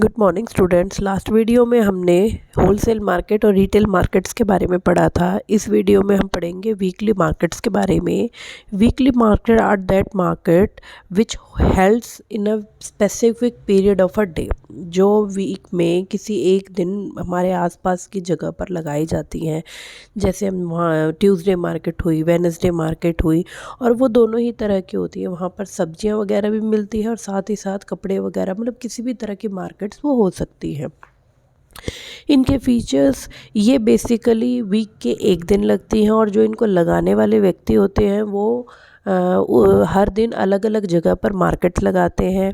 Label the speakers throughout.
Speaker 1: Good morning students. Last video में हमने wholesale market और रिटेल मार्केट्स के बारे में पढ़ा था। इस वीडियो में हम पढ़ेंगे वीकली मार्केट्स के बारे में। Weekly market are that market which helds in a specific period of a day, जो वीक में किसी एक दिन हमारे आसपास की जगह पर लगाई जाती हैं। जैसे हम वहाँ ट्यूसडे मार्केट हुई, वेडनेसडे मार्केट हुई, और वो दोनों ही तरह की होती है। वहाँ पर सब्जियाँ वगैरह भी मिलती है और साथ ही साथ कपड़े वगैरह, मतलब किसी भी तरह की मार्केट्स वो हो सकती है। इनके फीचर्स ये बेसिकली वीक के एक दिन लगती हैं, और जो इनको लगाने वाले व्यक्ति होते हैं वो हर दिन अलग अलग जगह पर मार्केट्स लगाते हैं।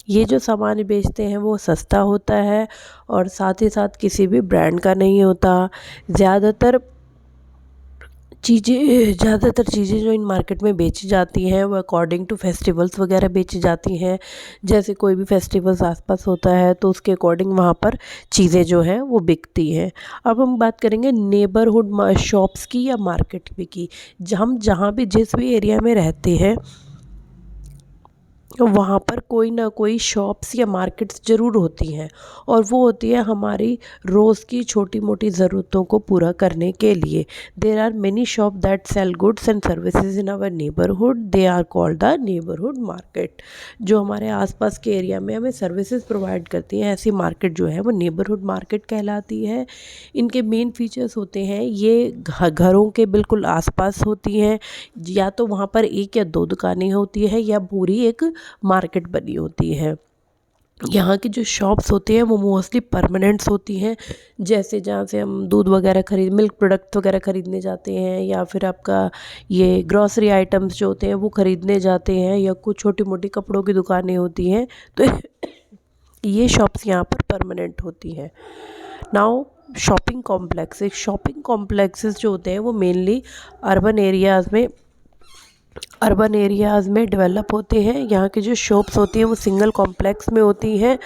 Speaker 1: ये जो सामान बेचते हैं वो सस्ता होता है और साथ ही साथ किसी भी ब्रांड का नहीं होता। ज़्यादातर चीज़ें जो इन मार्केट में बेची जाती हैं वो अकॉर्डिंग टू फेस्टिवल्स वगैरह बेची जाती हैं। जैसे कोई भी फेस्टिवल्स आसपास होता है तो उसके अकॉर्डिंग वहाँ पर चीज़ें जो हैं वो बिकती हैं। अब हम बात करेंगे नेबरहुड शॉप्स की या मार्केट की। हम जहाँ भी जिस भी एरिया में रहते हैं वहाँ पर कोई ना कोई शॉप्स या मार्केट्स ज़रूर होती हैं, और वो होती है हमारी रोज़ की छोटी मोटी ज़रूरतों को पूरा करने के लिए। There are many shop that sell goods and services in our neighbourhood, they are called the neighbourhood market. जो हमारे आसपास के एरिया में हमें सर्विसेज प्रोवाइड करती हैं, ऐसी मार्केट जो है वो नेबरहुड मार्केट कहलाती है। इनके मेन फीचर्स होते हैं, ये घरों के बिल्कुल आसपास होती हैं, या तो वहाँ पर एक या दो दुकानें होती है या पूरी एक मार्केट बनी होती है। यहाँ की जो शॉप्स होती हैं वो मोस्टली परमानेंट्स होती हैं। जैसे जहाँ से हम दूध वगैरह मिल्क प्रोडक्ट वगैरह ख़रीदने जाते हैं, या फिर आपका ये ग्रॉसरी आइटम्स जो होते हैं वो ख़रीदने जाते हैं, या कुछ छोटी मोटी कपड़ों की दुकानें होती हैं, तो ये शॉप्स यहाँ पर परमानेंट होती हैं। नाउ शॉपिंग कॉम्प्लेक्सेस जो होते हैं वो मेनली अर्बन एरियाज़ में डेवलप होते हैं। यहाँ की जो शॉप्स होती हैं वो सिंगल कॉम्प्लेक्स में होती हैं,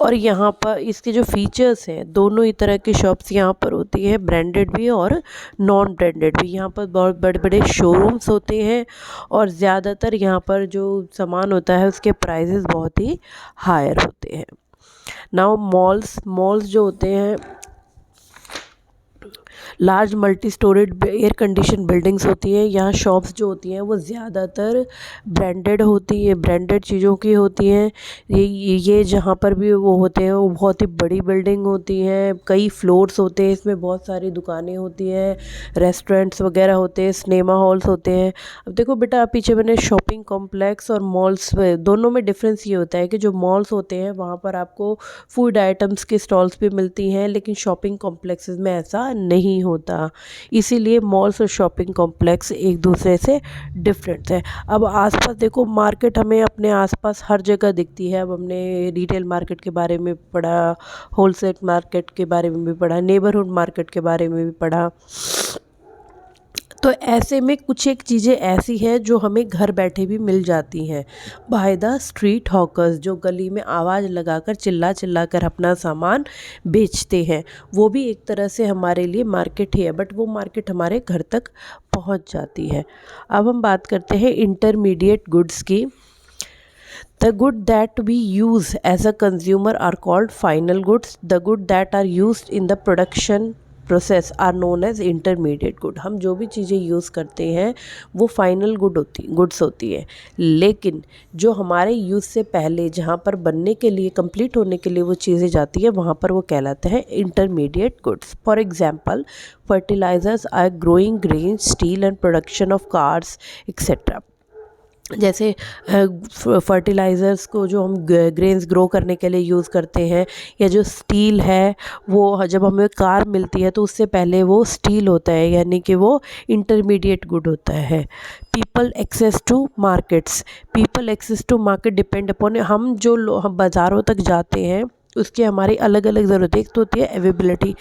Speaker 1: और यहाँ पर इसके जो फीचर्स हैं, दोनों ही तरह की शॉप्स यहाँ पर होती हैं, ब्रांडेड भी और नॉन ब्रांडेड भी। यहाँ पर बहुत बड़े बड़े शोरूम्स होते हैं, और ज़्यादातर यहाँ पर जो सामान होता है उसके प्राइसेस बहुत ही हायर होते हैं। नाउ मॉल्स जो होते हैं large multi storeyed air condition buildings होती है। यहाँ शॉप्स जो होती हैं वो ज़्यादातर ब्रांडेड चीज़ों की होती हैं। ये जहाँ पर भी वो होते हैं वो बहुत ही बड़ी बिल्डिंग होती हैं, कई फ्लोर्स होते हैं, इसमें बहुत सारी दुकानें होती हैं, रेस्टोरेंट्स वगैरह होते हैं, सिनेमा हॉल्स होते हैं। अब देखो बेटा, पीछे मैंने शॉपिंग कॉम्प्लेक्स और मॉल्स दोनों में डिफरेंस ये होता है कि जो मॉल्स होते हैं वहाँ पर आपको फूड आइटम्स की स्टॉल्स भी मिलती हैं, लेकिन शॉपिंग कॉम्प्लेक्सेस में ऐसा नहीं होता। इसीलिए मॉल्स और शॉपिंग कॉम्प्लेक्स एक दूसरे से डिफरेंट है। अब आसपास देखो, मार्केट हमें अपने आसपास हर जगह दिखती है। अब हमने रिटेल मार्केट के बारे में पढ़ा, होलसेल मार्केट के बारे में भी पढ़ा, नेबरहुड मार्केट के बारे में भी पढ़ा। तो ऐसे में कुछ एक चीज़ें ऐसी हैं जो हमें घर बैठे भी मिल जाती हैं बाय द स्ट्रीट हॉकर्स, जो गली में आवाज़ लगाकर चिल्ला कर अपना सामान बेचते हैं। वो भी एक तरह से हमारे लिए मार्केट ही है, बट वो मार्केट हमारे घर तक पहुंच जाती है। अब हम बात करते हैं इंटरमीडिएट गुड्स की। The good that we use as a consumer are called final goods. The good that are used in the production process are known as intermediate good. हम जो भी चीज़ें यूज़ करते हैं वो फाइनल गुड्स होती है, लेकिन जो हमारे यूज़ से पहले जहाँ पर बनने के लिए, कंप्लीट होने के लिए वो चीज़ें जाती है, वहाँ पर वो कहलाते हैं intermediate goods. For example, fertilisers are growing grains, steel and production of cars etcetera. जैसे फर्टिलाइज़र्स को जो हम ग्रेन्स ग्रो करने के लिए यूज़ करते हैं, या जो स्टील है वो जब हमें कार मिलती है तो उससे पहले वो स्टील होता है, यानी कि वो इंटरमीडिएट गुड होता है। People access to market depend upon, हम बाज़ारों तक जाते हैं उसकी हमारी अलग अलग ज़रूरतें। एक तो होती है availability,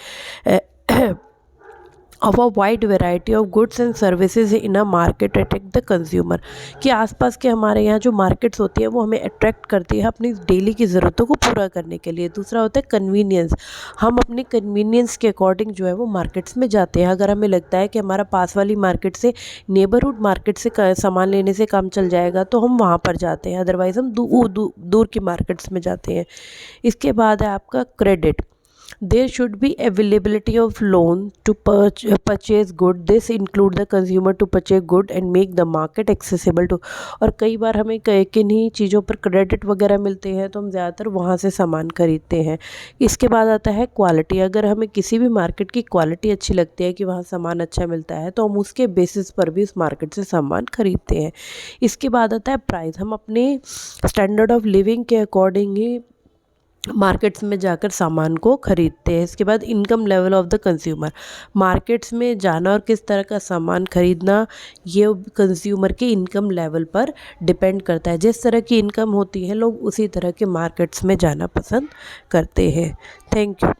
Speaker 1: of a wide variety of goods and services in a market attract the consumer, कि आसपास के हमारे यहाँ जो मार्केट्स होती है वो हमें अट्रैक्ट करती है अपनी डेली की ज़रूरतों को पूरा करने के लिए। दूसरा होता है कन्वीनियंस, हम अपनी कन्वीनियंस के अकॉर्डिंग जो है वो मार्केट्स में जाते हैं। अगर हमें लगता है कि हमारा पास वाली मार्केट से, नेबरहुड मार्केट से सामान लेने से काम चल जाएगा तो हम वहाँ पर जाते हैं, अदरवाइज़ हम दूर की मार्केट्स में जाते हैं। इसके बाद है आपका credit. There should be availability of loan to purchase good. This include the consumer to purchase good and make the market accessible to। और कई बार हमें किन्हीं चीज़ों पर क्रेडिट वगैरह मिलते हैं तो हम ज़्यादातर वहाँ से सामान खरीदते हैं। इसके बाद आता है क्वालिटी। अगर हमें किसी भी मार्केट की क्वालिटी अच्छी लगती है कि वहाँ सामान अच्छा मिलता है तो हम उसके बेसिस पर भी उस मार्केट से सामान खरीदते हैं। इसके बाद आता है प्राइस। हम अपने स्टैंडर्ड ऑफ लिविंग के अकॉर्डिंग ही मार्केट्स में जाकर सामान को खरीदते हैं। इसके बाद income level of the consumer. Markets में जाना और किस तरह का सामान खरीदना ये कंज्यूमर के इनकम लेवल पर डिपेंड करता है। जिस तरह की इनकम होती है लोग उसी तरह के मार्केट्स में जाना पसंद करते हैं। Thank you.